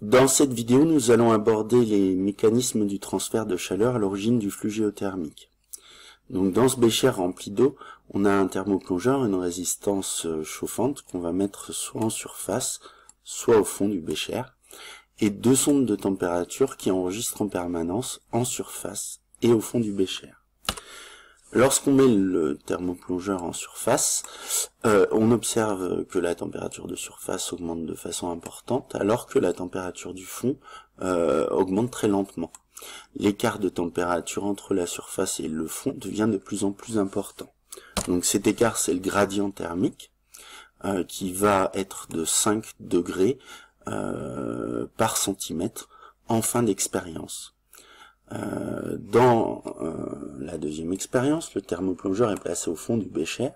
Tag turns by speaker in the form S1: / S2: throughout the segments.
S1: Dans cette vidéo, nous allons aborder les mécanismes du transfert de chaleur à l'origine du flux géothermique. Donc dans ce bécher rempli d'eau, on a un thermoplongeur, une résistance chauffante qu'on va mettre soit en surface, soit au fond du bécher, et deux sondes de température qui enregistrent en permanence en surface et au fond du bécher. Lorsqu'on met le thermoplongeur en surface, on observe que la température de surface augmente de façon importante, alors que la température du fond augmente très lentement. L'écart de température entre la surface et le fond devient de plus en plus important. Donc cet écart, c'est le gradient thermique, qui va être de 5 degrés par centimètre en fin d'expérience. Dans la deuxième expérience, le thermoplongeur est placé au fond du bécher.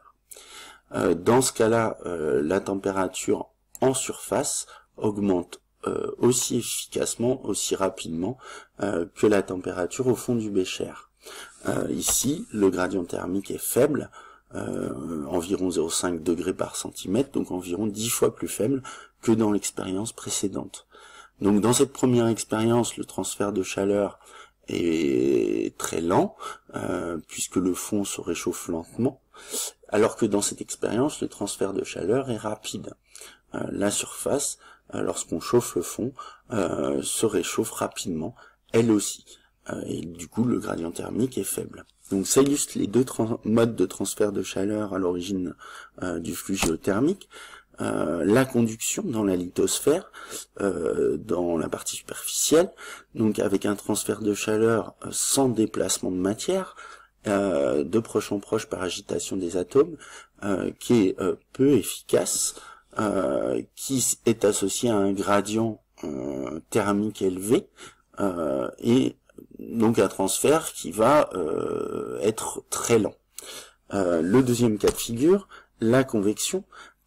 S1: Dans ce cas-là, la température en surface augmente aussi efficacement, aussi rapidement que la température au fond du bécher. Ici, le gradient thermique est faible, environ 0,5 degrés par centimètre, donc environ 10 fois plus faible que dans l'expérience précédente. Donc dans cette première expérience, le transfert de chaleur est très lent, puisque le fond se réchauffe lentement, alors que dans cette expérience, le transfert de chaleur est rapide. La surface, lorsqu'on chauffe le fond, se réchauffe rapidement, elle aussi, et du coup le gradient thermique est faible. Donc ça illustre les deux modes de transfert de chaleur à l'origine du flux géothermique. La conduction dans la lithosphère, dans la partie superficielle, donc avec un transfert de chaleur sans déplacement de matière, de proche en proche par agitation des atomes, qui est peu efficace, qui est associé à un gradient thermique élevé, et donc un transfert qui va être très lent. Le deuxième cas de figure, la convection,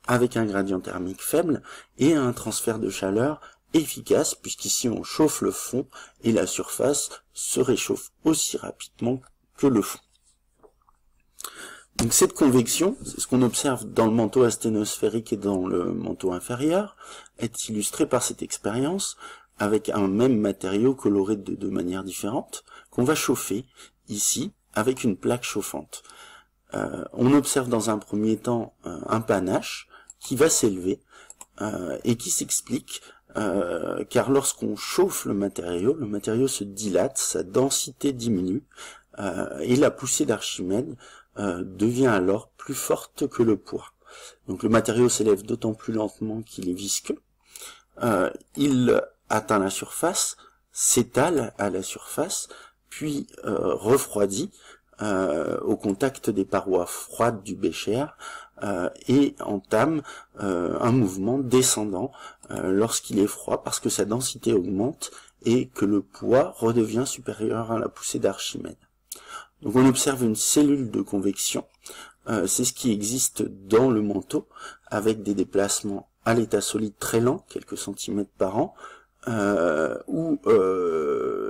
S1: avec un gradient thermique faible et un transfert de chaleur efficace, puisqu'ici on chauffe le fond et la surface se réchauffe aussi rapidement que le fond. Donc cette convection, c'est ce qu'on observe dans le manteau asténosphérique et dans le manteau inférieur, est illustrée par cette expérience avec un même matériau coloré de deux manières différentes, qu'on va chauffer ici avec une plaque chauffante. On observe dans un premier temps un panache qui va s'élever et qui s'explique car lorsqu'on chauffe le matériau se dilate, sa densité diminue et la poussée d'Archimède devient alors plus forte que le poids. Donc le matériau s'élève d'autant plus lentement qu'il est visqueux. Il atteint la surface, s'étale à la surface, puis refroidit au contact des parois froides du bécher et entame un mouvement descendant lorsqu'il est froid parce que sa densité augmente et que le poids redevient supérieur à la poussée d'Archimède. Donc on observe une cellule de convection, c'est ce qui existe dans le manteau avec des déplacements à l'état solide très lents, quelques centimètres par an, où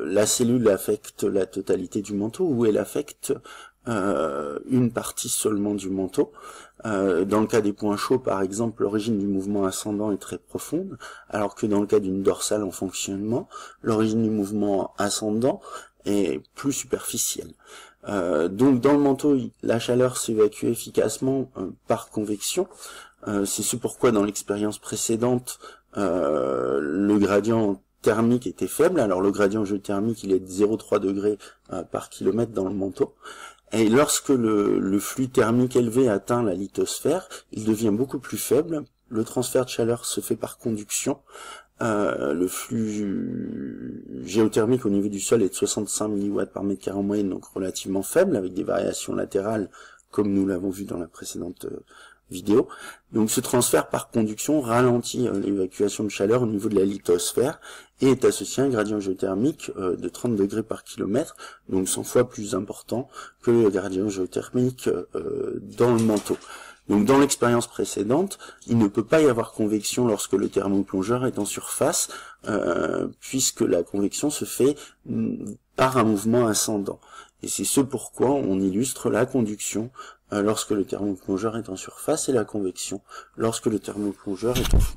S1: la cellule affecte la totalité du manteau, où elle affecte une partie seulement du manteau. Dans le cas des points chauds, par exemple, l'origine du mouvement ascendant est très profonde, alors que dans le cas d'une dorsale en fonctionnement, l'origine du mouvement ascendant est plus superficielle. Donc dans le manteau, la chaleur s'évacue efficacement par convection. C'est ce pourquoi dans l'expérience précédente, le gradient thermique était faible. Alors le gradient géothermique, il est de 0,3 degrés par kilomètre dans le manteau. Et lorsque le flux thermique élevé atteint la lithosphère, il devient beaucoup plus faible. Le transfert de chaleur se fait par conduction. Le flux géothermique au niveau du sol est de 65 mW par mètre carré en moyenne, donc relativement faible, avec des variations latérales, comme nous l'avons vu dans la précédente vidéo. Donc ce transfert par conduction ralentit l'évacuation de chaleur au niveau de la lithosphère et est associé à un gradient géothermique de 30 degrés par kilomètre, donc 100 fois plus important que le gradient géothermique dans le manteau. Donc dans l'expérience précédente, il ne peut pas y avoir convection lorsque le thermoplongeur est en surface, puisque la convection se fait par un mouvement ascendant. Et c'est ce pourquoi on illustre la conduction lorsque le thermoplongeur est en surface et la convection lorsque le thermoplongeur est au fond.